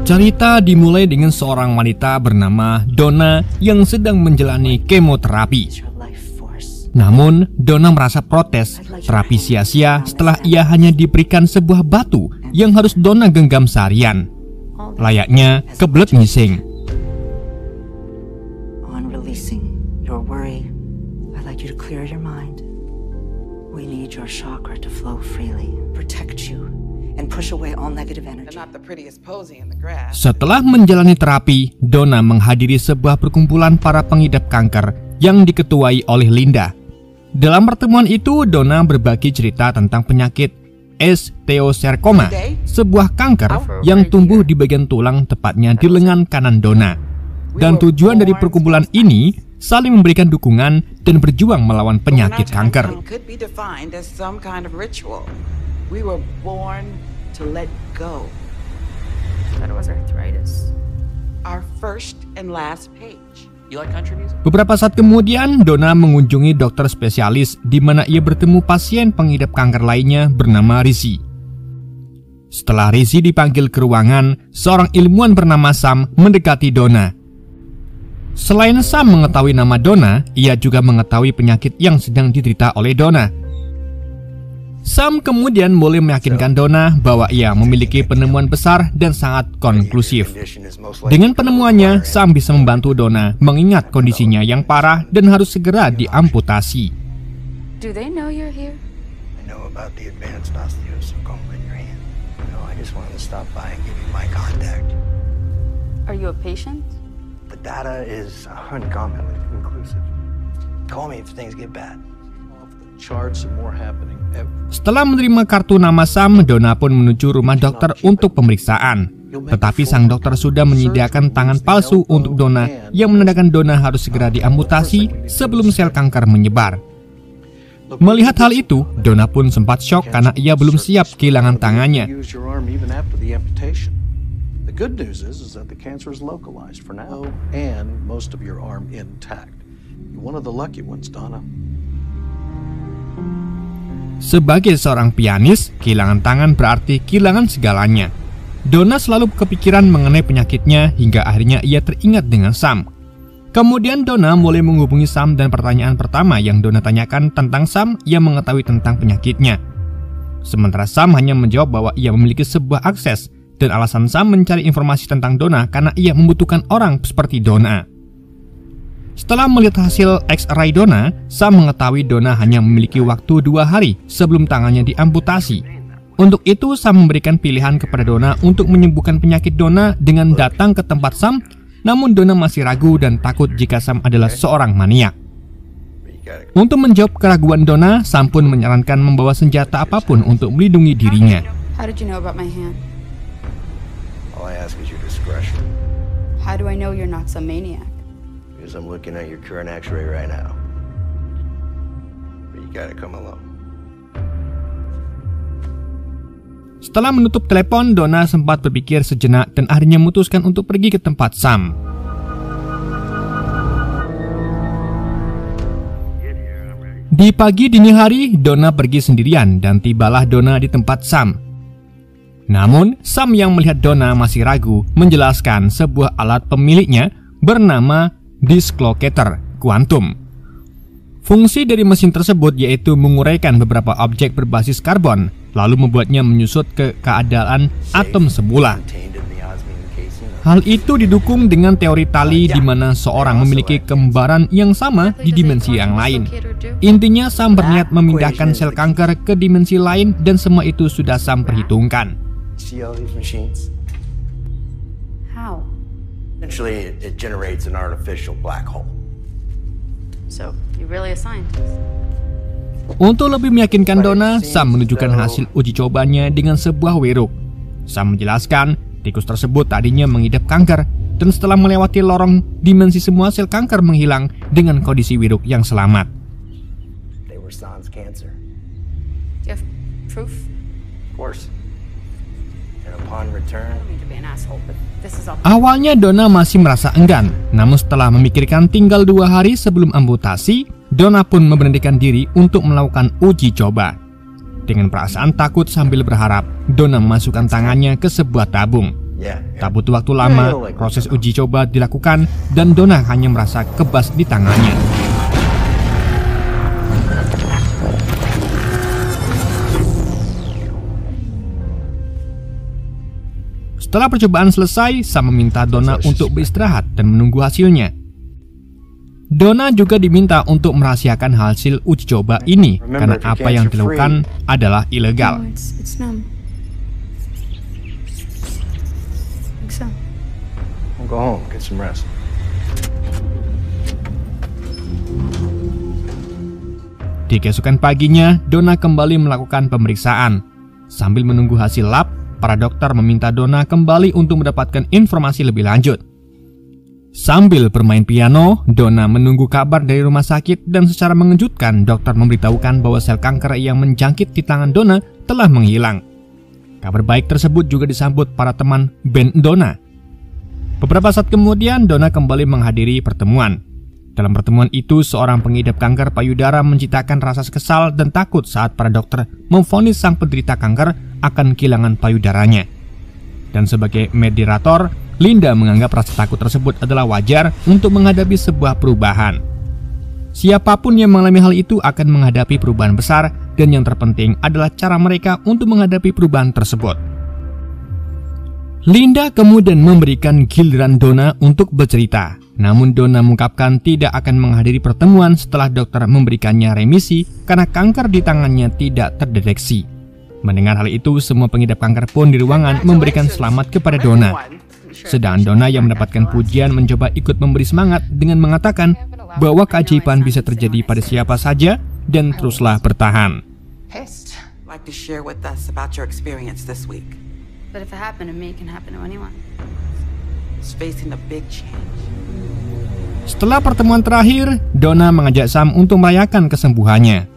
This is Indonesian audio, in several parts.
Cerita dimulai dengan seorang wanita bernama Donna yang sedang menjalani kemoterapi. Namun, Donna merasa protes terapi sia-sia setelah ia hanya diberikan sebuah batu yang harus Donna genggam seharian. Layaknya kebelet ngising. On releasing your worry, I'd like you to clear your mind. We need your chakra to flow freely, protect you, and push away all negative energy. Setelah menjalani terapi, Donna menghadiri sebuah perkumpulan para pengidap kanker yang diketuai oleh Linda. Dalam pertemuan itu, Donna berbagi cerita tentang penyakit osteosarcoma, sebuah kanker yang tumbuh di bagian tulang, tepatnya di lengan kanan Donna. Dan tujuan dari perkumpulan ini saling memberikan dukungan dan berjuang melawan penyakit kanker. We were born to let go. That was arthritis. Our first and last page. You like country music? Beberapa saat kemudian, Donna mengunjungi dokter spesialis di mana ia bertemu pasien pengidap kanker lainnya bernama Rizzy. Setelah Rizzy dipanggil ke ruangan, seorang ilmuwan bernama Sam mendekati Donna. Selain Sam mengetahui nama Donna, ia juga mengetahui penyakit yang sedang diderita oleh Donna. Sam kemudian mulai meyakinkan Donna bahwa ia memiliki penemuan besar dan sangat konklusif. Dengan penemuannya, Sam bisa membantu Donna mengingat kondisinya yang parah dan harus segera diamputasi. Do they know you're here? I know about the advanced osteosarcoma in your hand. No, I just wanted to stop by and give you my contact. Are you a patient? The data is uncommonly conclusive. Call me if things get bad. Setelah menerima kartu nama Sam, Donna pun menuju rumah dokter untuk pemeriksaan. Tetapi sang dokter sudah menyediakan tangan palsu untuk Donna yang menandakan Donna harus segera diamputasi sebelum sel kanker menyebar. Melihat hal itu, Donna pun sempat syok karena ia belum siap kehilangan tangannya. The good news is that the cancer is localized for now and most of your arm intact. You're one of the lucky ones, Donna. Sebagai seorang pianis, kehilangan tangan berarti kehilangan segalanya. Donna selalu kepikiran mengenai penyakitnya hingga akhirnya ia teringat dengan Sam. Kemudian Donna mulai menghubungi Sam dan pertanyaan pertama yang Donna tanyakan tentang Sam, ia mengetahui tentang penyakitnya. Sementara Sam hanya menjawab bahwa ia memiliki sebuah akses dan alasan Sam mencari informasi tentang Donna karena ia membutuhkan orang seperti Donna. Setelah melihat hasil X-ray Donna, Sam mengetahui Donna hanya memiliki waktu 2 hari sebelum tangannya diamputasi. Untuk itu, Sam memberikan pilihan kepada Donna untuk menyembuhkan penyakit Donna dengan datang ke tempat Sam, namun Donna masih ragu dan takut jika Sam adalah seorang maniak. Untuk menjawab keraguan Donna, Sam pun menyarankan membawa senjata apapun untuk melindungi dirinya. How did you know about my hand? All I ask is your discretion. How do I know you're not some maniac? Because I'm looking at your current X-ray right now. But you gotta come along. Setelah menutup telepon, Donna sempat berpikir sejenak dan akhirnya memutuskan untuk pergi ke tempat Sam. Di pagi dini hari, Donna pergi sendirian dan tibalah Donna di tempat Sam. Namun, Sam yang melihat Donna masih ragu menjelaskan sebuah alat pemiliknya bernama dislocator kuantum. Fungsi dari mesin tersebut yaitu menguraikan beberapa objek berbasis karbon, lalu membuatnya menyusut ke keadaan atom semula. Hal itu didukung dengan teori tali di mana seorang memiliki kembaran yang sama di dimensi yang lain. Intinya, Sam berniat memindahkan sel kanker ke dimensi lain dan semua itu sudah Sam perhitungkan. How? Eventually, it generates an artificial black hole. So, you're really a scientist? Untuk lebih meyakinkan Donna, Sam menunjukkan hasil uji cobanya dengan sebuah wiruk. Sam menjelaskan, tikus tersebut tadinya mengidap kanker, dan setelah melewati lorong dimensi semua sel kanker menghilang dengan kondisi wiruk yang selamat. They were sans cancer. Do you have proof? Of course. And upon return, awalnya Donna masih merasa enggan, namun setelah memikirkan tinggal 2 hari sebelum amputasi, Donna pun memberanikan diri untuk melakukan uji coba. Dengan perasaan takut sambil berharap, Donna memasukkan tangannya ke sebuah tabung. Yeah. Tak butuh waktu lama, proses uji coba dilakukan dan Donna hanya merasa kebas di tangannya. Setelah percobaan selesai, Sam meminta Donna untuk beristirahat dan menunggu hasilnya. Donna juga diminta untuk merahasiakan hasil uji coba ini karena apa yang dilakukan adalah ilegal. No, it's numb. So. We'll go home, get some rest. Di keesokan paginya, Donna kembali melakukan pemeriksaan. Sambil menunggu hasil lab, para dokter meminta Donna kembali untuk mendapatkan informasi lebih lanjut. Sambil bermain piano, Donna menunggu kabar dari rumah sakit dan secara mengejutkan dokter memberitahukan bahwa sel kanker yang menjangkit di tangan Donna telah menghilang. Kabar baik tersebut juga disambut para teman band Donna. Beberapa saat kemudian, Donna kembali menghadiri pertemuan. Dalam pertemuan itu, seorang pengidap kanker payudara menciptakan rasa kesal dan takut saat para dokter memvonis sang penderita kanker akan kehilangan payudaranya. Dan sebagai moderator, Linda menganggap rasa takut tersebut adalah wajar untuk menghadapi sebuah perubahan. Siapapun yang mengalami hal itu akan menghadapi perubahan besar, dan yang terpenting adalah cara mereka untuk menghadapi perubahan tersebut. Linda kemudian memberikan giliran Donna untuk bercerita. Namun Donna mengungkapkan tidak akan menghadiri pertemuan setelah dokter memberikannya remisi karena kanker di tangannya tidak terdeteksi. Mendengar hal itu, semua pengidap kanker pun di ruangan memberikan selamat kepada Donna. Sedangkan Donna yang mendapatkan pujian mencoba ikut memberi semangat dengan mengatakan bahwa keajaiban bisa terjadi pada siapa saja dan teruslah bertahan. Like to share with us about your experience this week. But if it happened to me, it can happen to anyone. It's facing a big change. Setelah pertemuan terakhir, Donna mengajak Sam untuk merayakan kesembuhannya.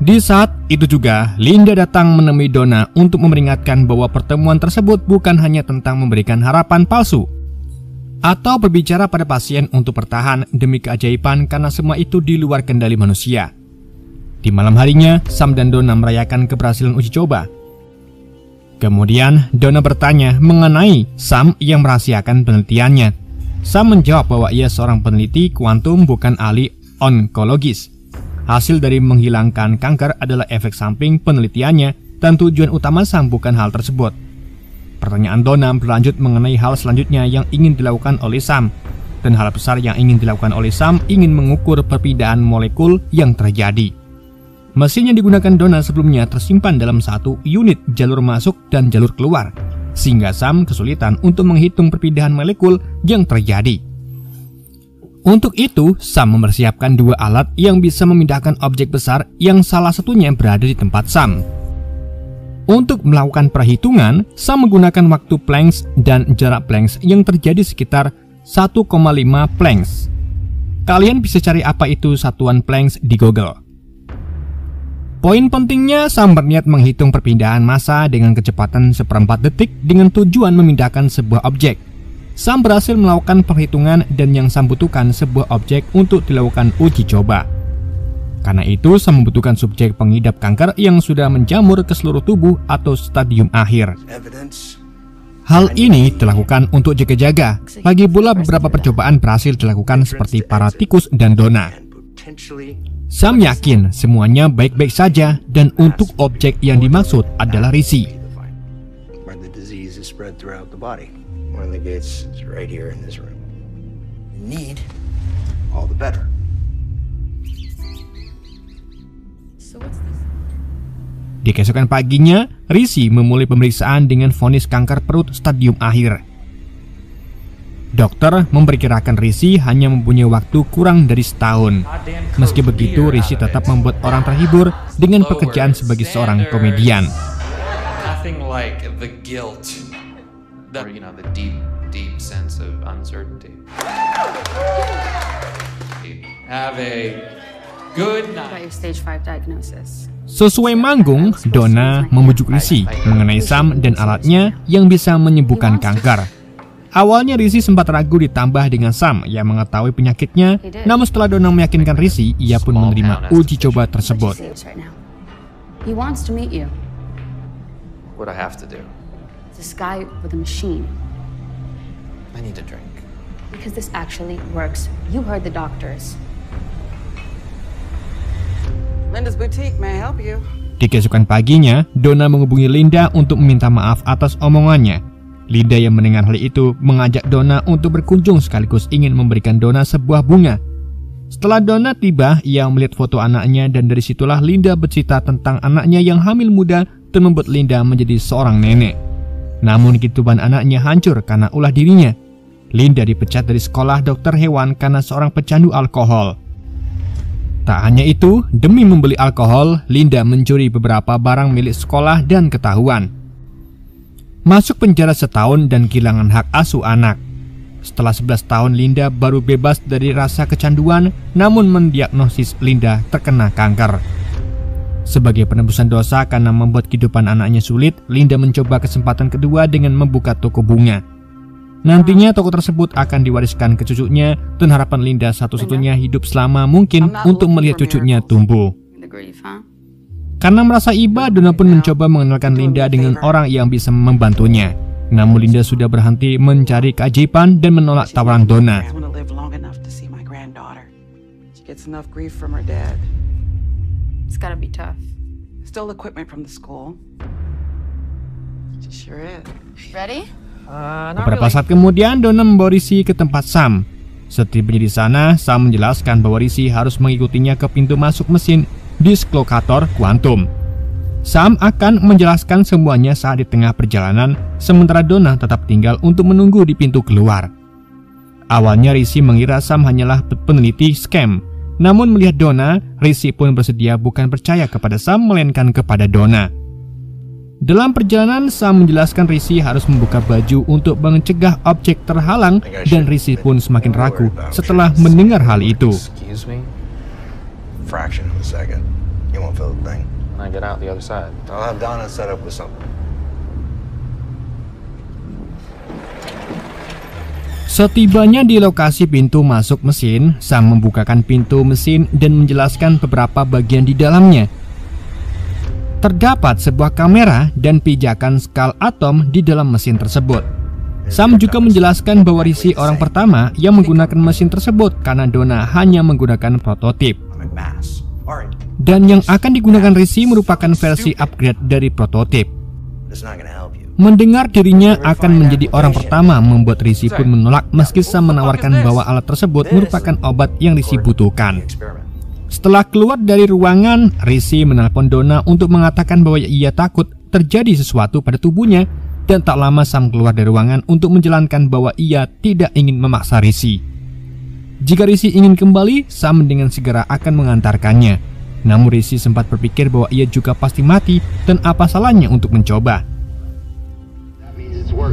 Di saat itu juga, Linda datang menemui Donna untuk memperingatkan bahwa pertemuan tersebut bukan hanya tentang memberikan harapan palsu atau berbicara pada pasien untuk bertahan demi keajaiban karena semua itu di luar kendali manusia. Di malam harinya, Sam dan Donna merayakan keberhasilan uji coba. Kemudian, Donna bertanya mengenai Sam yang merahasiakan penelitiannya. Sam menjawab bahwa ia seorang peneliti kuantum bukan ahli onkologis. Hasil dari menghilangkan kanker adalah efek samping penelitiannya dan tujuan utama Sam bukan hal tersebut. Pertanyaan Donna berlanjut mengenai hal selanjutnya yang ingin dilakukan oleh Sam. Dan hal besar yang ingin dilakukan oleh Sam ingin mengukur perpindahan molekul yang terjadi. Mesin yang digunakan Donna sebelumnya tersimpan dalam satu unit jalur masuk dan jalur keluar, sehingga Sam kesulitan untuk menghitung perpindahan molekul yang terjadi. Untuk itu, Sam mempersiapkan dua alat yang bisa memindahkan objek besar yang salah satunya berada di tempat Sam. Untuk melakukan perhitungan, Sam menggunakan waktu Planck dan jarak Planck yang terjadi sekitar 1,5 Planck. Kalian bisa cari apa itu satuan Planck di Google. Poin pentingnya, Sam berniat menghitung perpindahan massa dengan kecepatan 1/4 detik dengan tujuan memindahkan sebuah objek. Sam berhasil melakukan perhitungan dan yang Sam butuhkan sebuah objek untuk dilakukan uji coba. Karena itu, Sam membutuhkan subjek pengidap kanker yang sudah menjamur ke seluruh tubuh atau stadium akhir. Hal ini dilakukan untuk jaga-jaga. Lagi pula beberapa percobaan berhasil dilakukan seperti para tikus dan Donna. Sam yakin semuanya baik-baik saja dan untuk objek yang dimaksud adalah risi. Di keesokan paginya, Risi memulai pemeriksaan dengan vonis kanker perut stadium akhir. Dokter memperkirakan Risi hanya mempunyai waktu kurang dari setahun. Meski begitu, Risi tetap membuat orang terhibur dengan pekerjaan sebagai seorang komedian. Sesuai manggung, Donna membujuk Risi mengenai Sam dan alatnya yang bisa menyembuhkan kanker. Awalnya Risi sempat ragu ditambah dengan Sam yang mengetahui penyakitnya, namun setelah Donna meyakinkan Risi, ia pun menerima uji coba tersebut. This guy with a machine. I need a drink. Because this actually works. You heard the doctors. Linda's Boutique, may I help you? Di keesokan paginya, Donna menghubungi Linda untuk meminta maaf atas omongannya. Linda yang mendengar hal itu mengajak Donna untuk berkunjung sekaligus ingin memberikan Donna sebuah bunga. Setelah Donna tiba, ia melihat foto anaknya dan dari situlah Linda bercerita tentang anaknya yang hamil muda dan membuat Linda menjadi seorang nenek. Namun kehidupan anaknya hancur karena ulah dirinya. Linda dipecat dari sekolah dokter hewan karena seorang pecandu alkohol. Tak hanya itu, demi membeli alkohol, Linda mencuri beberapa barang milik sekolah dan ketahuan. Masuk penjara setahun dan kehilangan hak asuh anak. Setelah 11 tahun Linda baru bebas dari rasa kecanduan, namun mendiagnosis Linda terkena kanker. Sebagai penebusan dosa karena membuat kehidupan anaknya sulit, Linda mencoba kesempatan kedua dengan membuka toko bunga. Nantinya toko tersebut akan diwariskan ke cucunya dan harapan Linda satu-satunya hidup selama mungkin untuk melihat cucunya tumbuh. Karena merasa iba, Donna pun mencoba mengenalkan Linda dengan orang yang bisa membantunya. Namun Linda sudah berhenti mencari keajaiban dan menolak tawaran Donna. It's gotta be tough. Stole equipment from the school. She sure is. Ready? Beberapa saat kemudian, Donna membawa Rizzy ke tempat Sam. Setibanya di sana, Sam menjelaskan bahwa Rizzy harus mengikutinya ke pintu masuk mesin dislokator kuantum. Sam akan menjelaskan semuanya saat di tengah perjalanan, sementara Donna tetap tinggal untuk menunggu di pintu keluar. Awalnya Rizzy mengira Sam hanyalah peneliti scam. Namun melihat Donna, Rizzy pun bersedia bukan percaya kepada Sam melainkan kepada Donna. Dalam perjalanan, Sam menjelaskan Rizzy harus membuka baju untuk mencegah objek terhalang dan Rizzy pun semakin ragu setelah mendengar hal itu. Excuse me? Fraction of a second. You won't feel a thing. When I get out the other side. I'll have Donna set up with something. Setibanya di lokasi pintu masuk mesin, Sam membukakan pintu mesin dan menjelaskan beberapa bagian di dalamnya. Terdapat sebuah kamera dan pijakan skal atom di dalam mesin tersebut. Sam juga menjelaskan bahwa Rizzy orang pertama yang menggunakan mesin tersebut karena Donna hanya menggunakan prototip. Dan yang akan digunakan Rizzy merupakan versi upgrade dari prototip. Mendengar dirinya akan menjadi orang pertama membuat Rizzy pun menolak meski Sam menawarkan bahwa alat tersebut merupakan obat yang Rizzy butuhkan. Setelah keluar dari ruangan, Rizzy menelpon Donna untuk mengatakan bahwa ia takut terjadi sesuatu pada tubuhnya dan tak lama Sam keluar dari ruangan untuk menjalankan bahwa ia tidak ingin memaksa Rizzy. Jika Rizzy ingin kembali, Sam dengan segera akan mengantarkannya. Namun Rizzy sempat berpikir bahwa ia juga pasti mati dan apa salahnya untuk mencoba.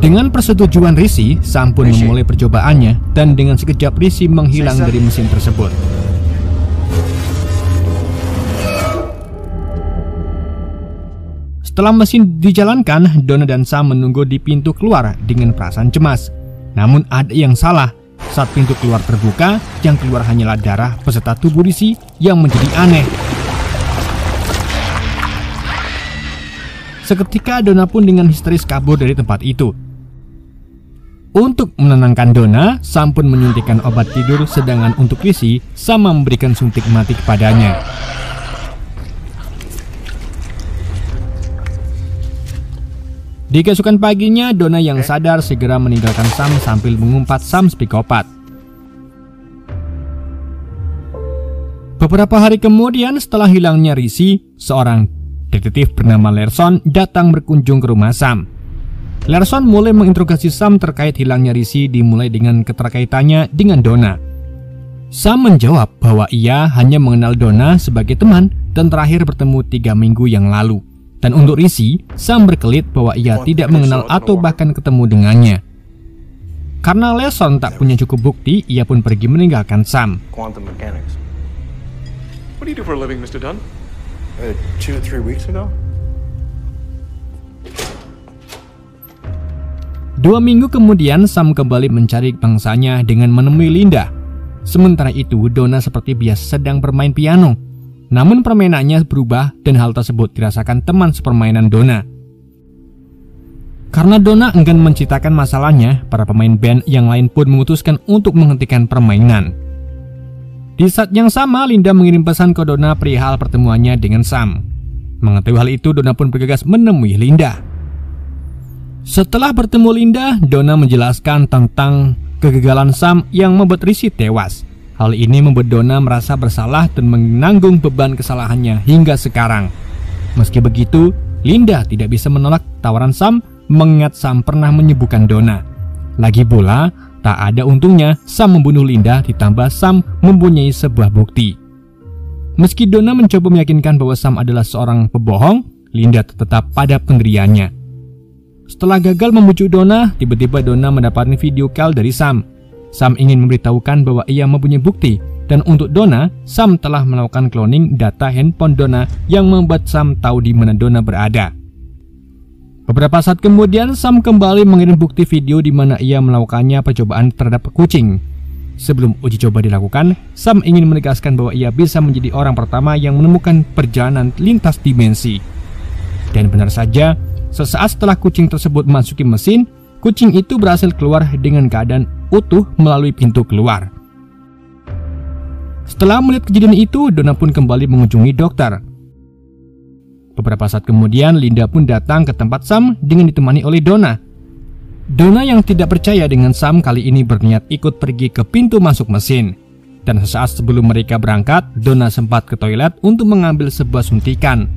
Dengan persetujuan Rizzy, Sam pun memulai percobaannya dan dengan sekejap Rizzy menghilang dari mesin tersebut. Setelah mesin dijalankan, Donna dan Sam menunggu di pintu keluar dengan perasaan cemas. Namun ada yang salah. Saat pintu keluar terbuka, yang keluar hanyalah darah beserta tubuh Rizzy yang menjadi aneh. Seketika Donna pun dengan histeris kabur dari tempat itu. Untuk menenangkan Donna, Sam pun menyuntikkan obat tidur, sedangkan untuk Rizzy, Sam memberikan suntik mati kepadanya. Di keesokan paginya, Donna yang sadar segera meninggalkan Sam sambil mengumpat Sam psikopat. Beberapa hari kemudian setelah hilangnya Rizzy, seorang detektif bernama Larson datang berkunjung ke rumah Sam. Larson mulai menginterogasi Sam terkait hilangnya Rizzy dimulai dengan keterkaitannya dengan Donna. Sam menjawab bahwa ia hanya mengenal Donna sebagai teman dan terakhir bertemu 3 minggu yang lalu. Dan untuk Rizzy, Sam berkelit bahwa ia tidak mengenal atau bahkan ketemu dengannya. Karena Larson tak punya cukup bukti, ia pun pergi meninggalkan Sam. Quantum mechanics. What do you do for a living, Mr. Dunn? 2 to 3 weeks ago? 2 minggu kemudian, Sam kembali mencari bangsanya dengan menemui Linda. Sementara itu, Donna seperti biasa sedang bermain piano. Namun permainannya berubah dan hal tersebut dirasakan teman sepermainan Donna. Karena Donna enggan menceritakan masalahnya, para pemain band yang lain pun memutuskan untuk menghentikan permainan. Di saat yang sama, Linda mengirim pesan ke Donna perihal pertemuannya dengan Sam. Mengetahui hal itu, Donna pun bergegas menemui Linda. Setelah bertemu Linda, Donna menjelaskan tentang kegagalan Sam yang membuat Rishi tewas. Hal ini membuat Donna merasa bersalah dan menanggung beban kesalahannya hingga sekarang. Meski begitu, Linda tidak bisa menolak tawaran Sam, mengingat Sam pernah menyembuhkan Donna. Lagi pula, tak ada untungnya Sam membunuh Linda, ditambah Sam mempunyai sebuah bukti. Meski Donna mencoba meyakinkan bahwa Sam adalah seorang pembohong, Linda tetap pada pendiriannya. Setelah gagal membujuk Donna, tiba-tiba Donna mendapatkan video call dari Sam. Sam ingin memberitahukan bahwa ia mempunyai bukti, dan untuk Donna, Sam telah melakukan cloning data handphone Donna yang membuat Sam tahu di mana Donna berada. Beberapa saat kemudian, Sam kembali mengirim bukti video di mana ia melakukannya percobaan terhadap kucing. Sebelum uji coba dilakukan, Sam ingin menegaskan bahwa ia bisa menjadi orang pertama yang menemukan perjalanan lintas dimensi. Dan benar saja, sesaat setelah kucing tersebut memasuki mesin, kucing itu berhasil keluar dengan keadaan utuh melalui pintu keluar. Setelah melihat kejadian itu, Donna pun kembali mengunjungi dokter. Beberapa saat kemudian, Linda pun datang ke tempat Sam dengan ditemani oleh Donna. Donna yang tidak percaya dengan Sam kali ini berniat ikut pergi ke pintu masuk mesin. Dan sesaat sebelum mereka berangkat, Donna sempat ke toilet untuk mengambil sebuah suntikan.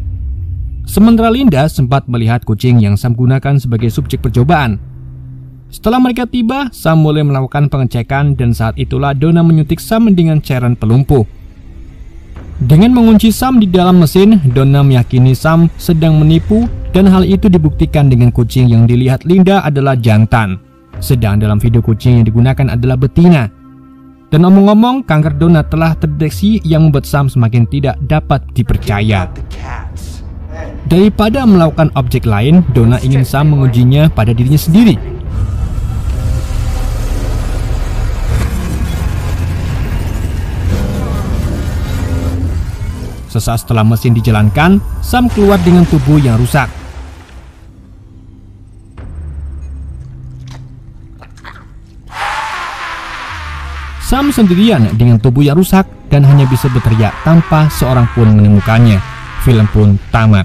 Sementara Linda sempat melihat kucing yang Sam gunakan sebagai subjek percobaan. Setelah mereka tiba, Sam mulai melakukan pengecekan dan saat itulah Donna menyuntik Sam dengan cairan pelumpuh. Dengan mengunci Sam di dalam mesin, Donna meyakini Sam sedang menipu dan hal itu dibuktikan dengan kucing yang dilihat Linda adalah jantan. Sedang dalam video kucing yang digunakan adalah betina. Dan omong-omong, kanker Donna telah terdeteksi yang membuat Sam semakin tidak dapat dipercaya. Daripada melakukan objek lain, Donna ingin Sam mengujinya pada dirinya sendiri. Sesaat setelah mesin dijalankan, Sam keluar dengan tubuh yang rusak. Sam sendirian dengan tubuh yang rusak dan hanya bisa berteriak tanpa seorang pun menemukannya. Film pun tamat.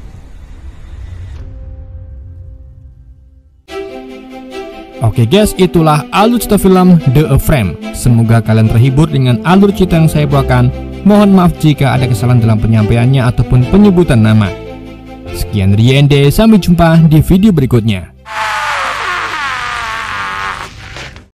Oke guys, itulah alur cerita film The A-Frame. Semoga kalian terhibur dengan alur cerita yang saya bawakan. Mohon maaf jika ada kesalahan dalam penyampaiannya ataupun penyebutan nama. Sekian dari YND, sampai jumpa di video berikutnya.